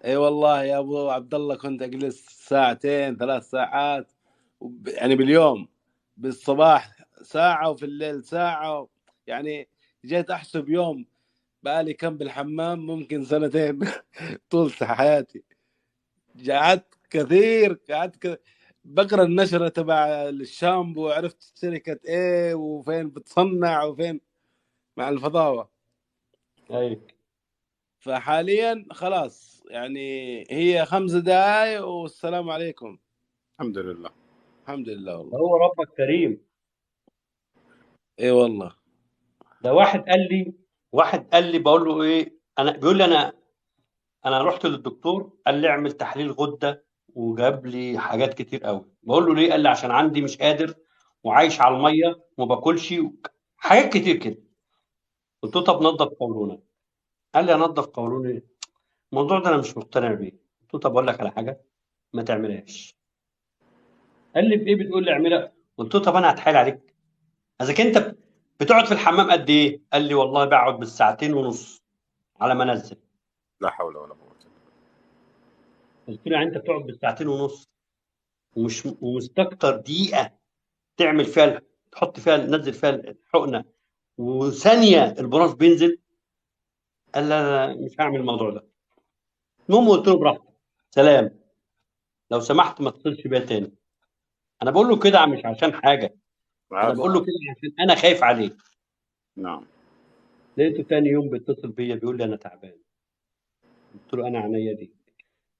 اي والله يا ابو عبد الله، كنت اجلس ساعتين 3 ساعات، يعني باليوم، بالصباح ساعة وفي الليل ساعة. يعني جيت احسب يوم بقالي كم بالحمام، ممكن سنتين طول حياتي. قعدت كثير، بقرا النشرة تبع الشامبو، عرفت شركة ايه وفين بتصنع وفين، مع الفضاوة. ايوه. فحاليا خلاص يعني، هي 5 دقايق والسلام عليكم. الحمد لله. الحمد لله والله. هو ربك كريم. اي والله. ده واحد قال لي بقول له ايه، انا بيقول لي انا رحت للدكتور، قال لي اعمل تحليل غده، وجاب لي حاجات كتير قوي. بقول له ليه؟ قال لي عشان عندي مش قادر، وعايش على الميه وما باكلش حاجات كتير كده. قلت له طب نظف قولونك. قال لي انضف قولوني؟ الموضوع ده انا مش مقتنع بيه. قلت له طب اقول لك على حاجه، ما تعملهاش. قال لي في ايه بتقول لي اعملها؟ قلت له طب انا هتحايل عليك؟ اذا كنت بتقعد في الحمام قد ايه؟ قال لي والله بقعد بالساعتين ونص على ما انزل. لا حول ولا قوة إلا قلت له يعني انت بتقعد بالساعتين ونص ومش ومستكتر دقيقه تعمل فيها، تحط فيها تنزل فيها الحقنه، وثانيه البراز بينزل؟ قال لا لا مش هعمل الموضوع ده. المهم قلت له براحتك، سلام، لو سمحت ما تتصلش بيا تاني. انا بقول له كده مش عشان حاجه، بالله. انا عارف بقول له عارف. كده عشان انا خايف عليه. نعم. لقيته تاني يوم بيتصل بيا بيقول لي انا تعبان. قلت له انا عينيا دي.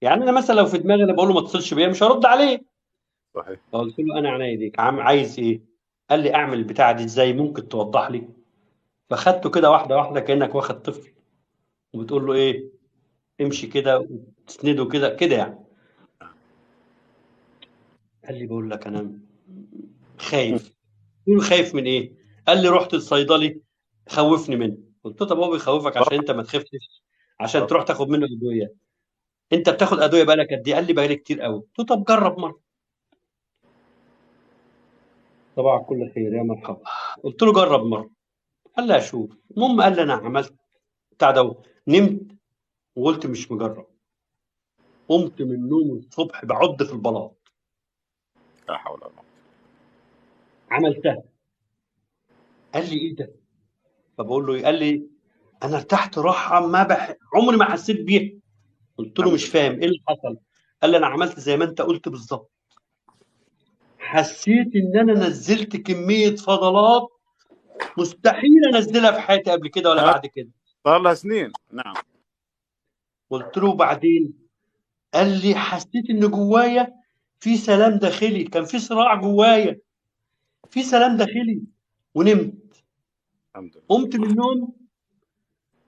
يعني انا مثلا لو في دماغي انا بقول له ما تتصلش بيا مش هرد عليه. صحيح. فقلت له انا عينيا ديك، عايز ايه؟ قال لي اعمل البتاعه دي ازاي، ممكن توضح لي؟ فخدته كده واحده واحده كانك واخد طفل وبتقول له ايه، امشي كده وتسنده كده كده يعني. قال لي بقول لك انا خايف. قلت له خايف من ايه؟ قال لي رحت الصيدلي خوفني منه. قلت له طب هو بيخوفك عشان طبعا. انت ما تخافش، عشان طبعا. تروح تاخد منه ادويه؟ انت بتاخد ادويه بقالك قد ايه؟ قال لي بقالي كتير قوي. قلت له طب جرب مره. صباح كل خير يا مرحبا. قلت له جرب مره. قال لي اشوف. المهم قال لي انا عملت بتاع ده، نمت وقلت مش مجرب. قمت من النوم الصبح بعض في البلاط. لا حول ولا قوة. عملتها. قال لي ايه ده؟ فبقول له إيه؟ قال لي انا ارتحت راحه عمري ما حسيت بيها. قلت له الحمد مش لله. فاهم ايه اللي حصل. قال لي انا عملت زي ما انت قلت بالظبط. حسيت ان انا نزلت كميه فضلات مستحيل انزلها في حياتي قبل كده ولا هذا بعد كده. صار لها سنين. نعم. قلت له بعدين؟ قال لي حسيت ان جوايا في سلام داخلي، كان في صراع جوايا، في سلام داخلي. ونمت. الحمد لله. قمت من النوم،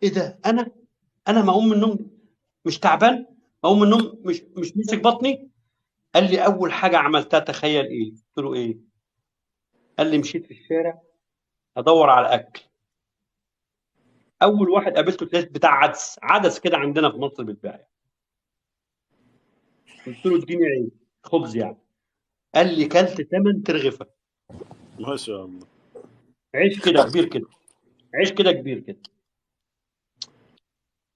ايه ده؟ انا ما اقوم من النوم مش تعبان؟ اقوم من النوم مش ماسك بطني؟ قال لي اول حاجه عملتها تخيل ايه؟ قلت له ايه؟ قال لي مشيت في الشارع ادور على اكل. اول واحد قابلته لقيت بتاع عدس كده عندنا في مصر بيتباع. قلت له اديني عيش خبز يعني. قال لي كلت 8 ترغفه. ما شاء الله. عيش كده كبير كده، عيش كده كبير كده.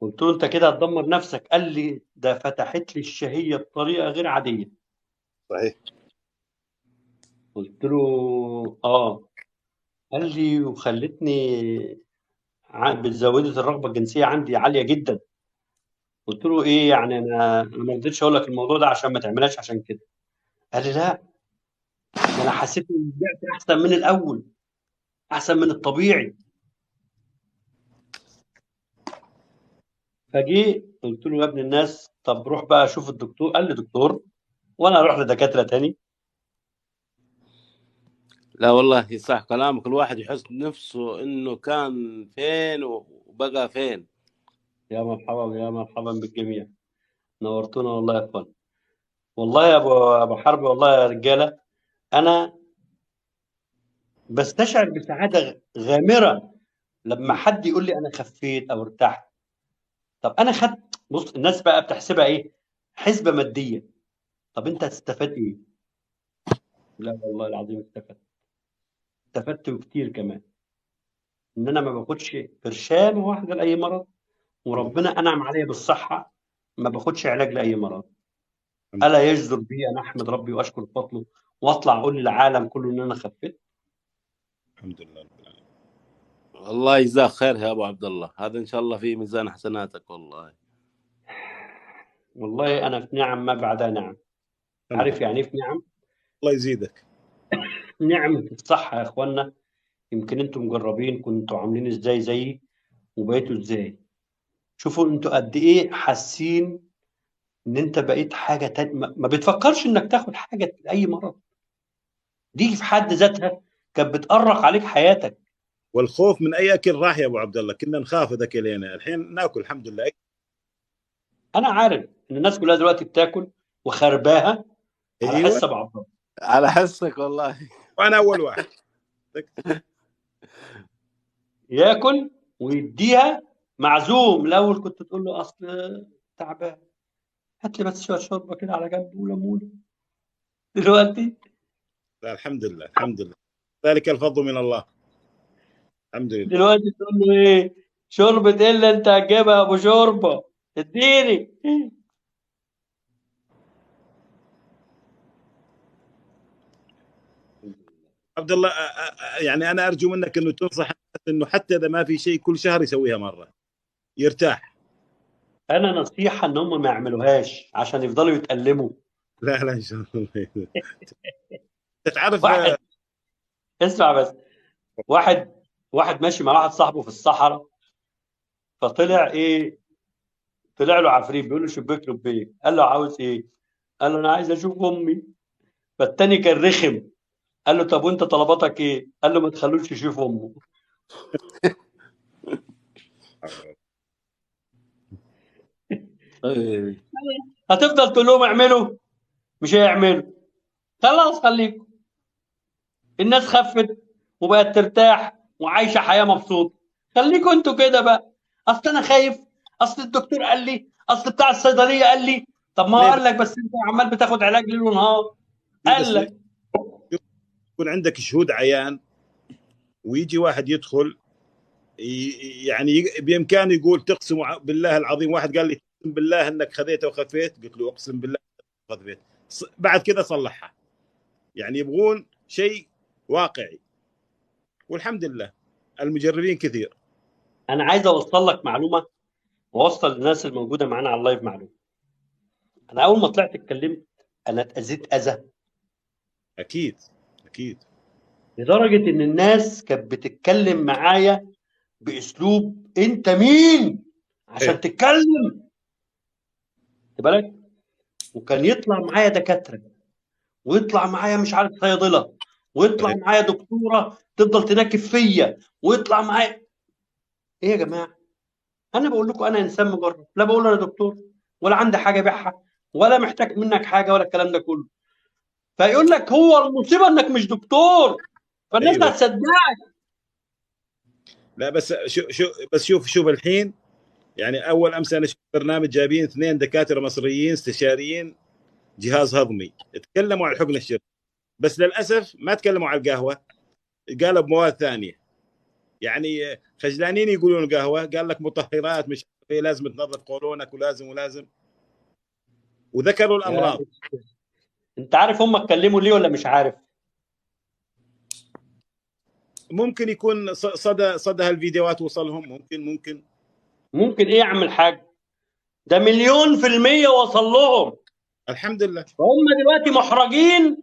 قلت له انت كده هتدمر نفسك. قال لي ده فتحت لي الشهيه بطريقه غير عاديه. صحيح. قلت له اه. قال لي وخلتني بتزودت الرغبه الجنسيه عندي عاليه جدا. قلت له ايه يعني؟ انا ما رضيتش اقول لك الموضوع ده عشان ما تعملهاش عشان كده. قال لي لا، ده انا حسيت ان الوقت احسن من الاول، احسن من الطبيعي. فجي قلت له يا ابن الناس طب روح بقى شوف الدكتور. قال لي دكتور؟ وانا اروح لدكاتره تاني؟ لا والله صح كلامك، الواحد يحس نفسه انه كان فين وبقى فين. يا مرحبا يا مرحبا بالجميع، نورتونا والله يا اخوان. والله يا ابو حرب، والله يا رجاله، انا بستشعر بسعاده غامره لما حد يقول لي انا خفيت او ارتحت. طب انا خدت، بص الناس بقى بتحسبها ايه، حسبه ماديه. طب انت هتستفاد ايه؟ لا والله العظيم استفدت كتير كمان. ان انا ما باخدش برشام واحده لاي مرض، الحمد وربنا لله. انعم عليا بالصحه ما باخدش علاج لاي مرض. الا يجدر بي ان احمد ربي واشكر فضله واطلع اقول للعالم كله ان انا خفيت. الحمد لله رب العالمين. الله يجزاك خير يا ابو عبد الله، هذا ان شاء الله في ميزان حسناتك والله. والله انا في نعم ما بعدها نعم. عارف يعني ايه في نعم؟ الله يزيدك. نعمة الصحة يا اخوانا. يمكن انتم مجربين كنتوا عاملين ازاي زيي وبقيتوا ازاي. شوفوا انتوا قد ايه حاسين ان انت بقيت حاجة تانية، ما بتفكرش انك تاخد حاجة اي مرض. دي في حد ذاتها كانت بتقرق عليك حياتك. والخوف من اي اكل راح يا ابو عبد الله، كنا نخاف اذا كلينا، الحين ناكل الحمد لله. انا عارف ان الناس كلها دلوقتي بتاكل وخرباها على ايوه حس بعض. على حسك والله. وانا اول واحد. ياكل ويديها معزوم. الاول كنت تقول له اصل تعبان، هات لي بس شويه شوربه كده على جنب وليمونه. دلوقتي لا الحمد لله الحمد لله، ذلك الفضل من الله. الحمد لله. دلوقتي تقول له ايه؟ شوربه ايه اللي انت هتجيبها يا ابو شوربه؟ اديني. عبد الله يعني انا ارجو منك انه تنصح انه حتى اذا ما في شيء كل شهر يسويها مره يرتاح. انا نصيحه ان هم ما يعملوهاش عشان يفضلوا يتألموا. لا لا ان شاء الله. تعرف واحد اسمع بس. واحد ماشي مع واحد صاحبه في الصحراء، فطلع ايه؟ طلع له عفريت بيقول له شبيك له بيه. قال له عاوز ايه؟ قال له انا عايز اشوف امي. فالتاني كان رخم، قال له طب وانت طلباتك ايه؟ قال له ما تخلوش يشوف امه. هتفضل تقول لهم اعملوا؟ مش هيعملوا. خلاص خليكم. الناس خفت وبقت ترتاح وعايشه حياه مبسوطه. خليكم انتوا كده بقى. اصل انا خايف، اصل الدكتور قال لي، اصل بتاع الصيدليه قال لي. طب ما هو ليه قال لك بس انت عمال بتاخد علاج ليل ونهار. قال لك يكون عندك شهود عيان ويجي واحد يدخل يعني بامكانه يقول تقسم بالله العظيم. واحد قال لي اقسم بالله انك خذيته وخفيت، قلت له اقسم بالله خذيت. بعد كذا صلحها. يعني يبغون شيء واقعي، والحمد لله المجربين كثير. انا عايز اوصل لك معلومه واوصل للناس الموجوده معانا على اللايف معلومه. انا اول ما طلعت اتكلمت انا اتاذيت اذى، اكيد اكيد. لدرجه ان الناس كانت بتتكلم معايا باسلوب انت مين عشان تتكلم. خد بالك. وكان يطلع معايا دكاتره ويطلع معايا مش عارف صيدله ويطلع معايا دكتوره تفضل تنكف فيا ويطلع معايا. ايه يا جماعه؟ انا بقول لكم انا انسان مجرد، لا بقول انا دكتور ولا عندي حاجه ابيعها ولا محتاج منك حاجه ولا الكلام ده كله. فيقول لك هو المصيبه انك مش دكتور، فالناس أيوة. هتصدقك. لا بس شوف الحين. يعني اول امس انا شفت برنامج جايبين 2 دكاتره مصريين استشاريين جهاز هضمي تكلموا عن الحقن الشرعي، بس للاسف ما تكلموا عن القهوه، قالوا بمواد ثانيه. يعني خجلانين يقولون القهوه، قال لك مطهرات مش إيه، لازم تنظف قولونك ولازم وذكروا الامراض. انت عارف هم اتكلموا ليه ولا مش عارف؟ ممكن يكون صدى هالفيديوهات وصلهم، ممكن ايه يعمل حاجه؟ ده 1,000,000% وصل لهم. الحمد لله. هم دلوقتي محرجين.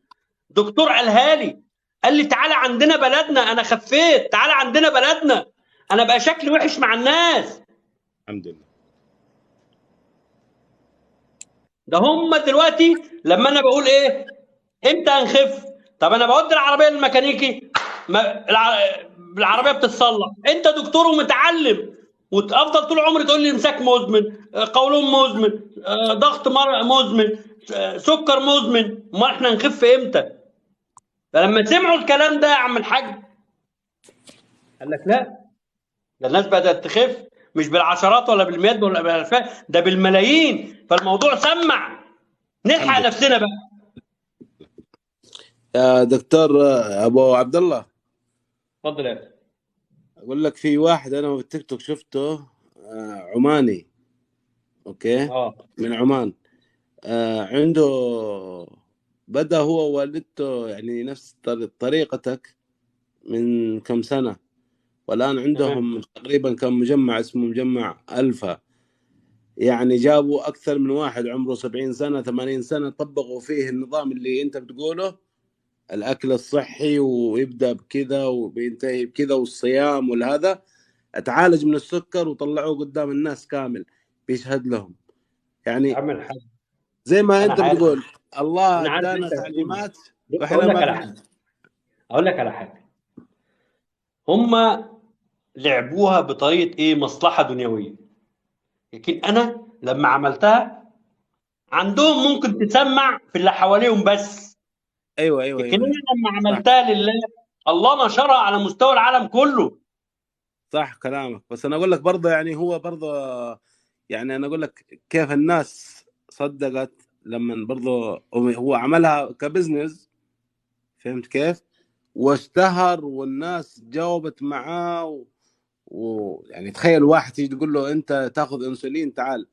دكتور قالها لي، قال لي تعالى عندنا بلدنا، انا خفيت، تعالى عندنا بلدنا، انا بقى شكلي وحش مع الناس. الحمد لله. ده هم دلوقتي لما انا بقول ايه امتى هنخف؟ طب انا بودي العربيه للميكانيكي، العربيه بتتصلح. انت دكتور ومتعلم وتفضل طول عمري تقول لي امساك مزمن، قولون مزمن، ضغط مزمن، سكر مزمن. ما احنا نخف امتى؟ فلما سمعوا الكلام ده يا عم الحاج قال لك لا، ده الناس بدات تخف مش بالعشرات ولا بالمئات ولا بالالفات، ده بالملايين. فالموضوع سمع. نلحق نفسنا بقى. يا دكتور ابو عبد الله، اتفضل يا اخي. اقول لك في واحد انا في التيك توك شفته عماني، اوكي، اه من عمان. عنده بدأ هو ووالدته يعني نفس طريقتك من كم سنة، والآن تمام عندهم تقريبا كان مجمع اسمه مجمع ألفا. يعني جابوا أكثر من واحد عمره 70 سنة 80 سنة، طبقوا فيه النظام اللي أنت بتقوله، الأكل الصحي، ويبدأ بكذا وبينتهي بكذا، والصيام والهذا. اتعالج من السكر وطلعوه قدام الناس كامل بيشهد لهم. يعني عامل حاجه. زي ما انا انت عارف بتقول، الله انا عارف ادانا انت هتقول تعليمات إيه. بص واحنا ما اقول لك على حاجه. هم لعبوها بطريقه ايه؟ مصلحه دنيويه. لكن انا لما عملتها عندهم ممكن تسمع في اللي حواليهم بس، ايوه ايوه لكن ايوه، انا أيوة. لما صح عملتها لله الله نشرها على مستوى العالم كله. صح كلامك، بس انا اقول لك برضه، يعني هو برضه، يعني انا اقول لك كيف الناس صدقت لما برضه هو عملها كبزنس. فهمت كيف؟ واشتهر والناس جاوبت معاه ويعني تخيل واحد تيجي تقول له انت تاخذ انسولين، تعال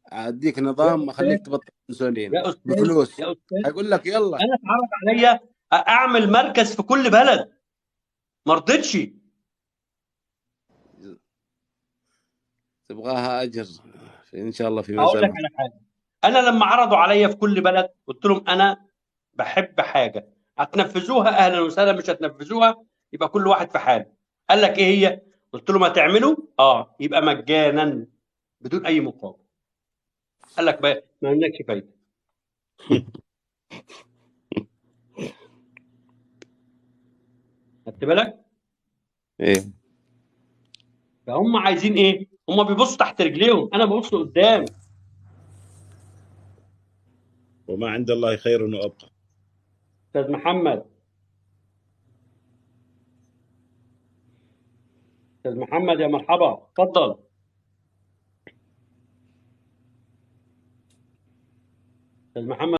اديك يا نظام اخليك استاذ تبطل انسولين يا استاذ بفلوس، يا استاذ هيقول لك يلا. انا اتعرض عليا اعمل مركز في كل بلد، ما رضيتش. تبغاها اجر ان شاء الله فيما اقول لك سبق. على حاجه. انا لما عرضوا عليا في كل بلد قلت لهم انا بحب حاجه، هتنفذوها اهلا وسهلا، مش هتنفذوها يبقى كل واحد في حاله. قال لك ايه هي؟ قلت له ما تعملوا يبقى مجانا بدون اي مقابل. قال لك بقى ما لناش فايده. خدت بالك؟ ايه فهم عايزين ايه؟ هم بيبصوا تحت رجليهم، انا ببص قدام. وما عند الله خير وابقى. استاذ محمد، استاذ محمد يا مرحبا، اتفضل. استاذ محمد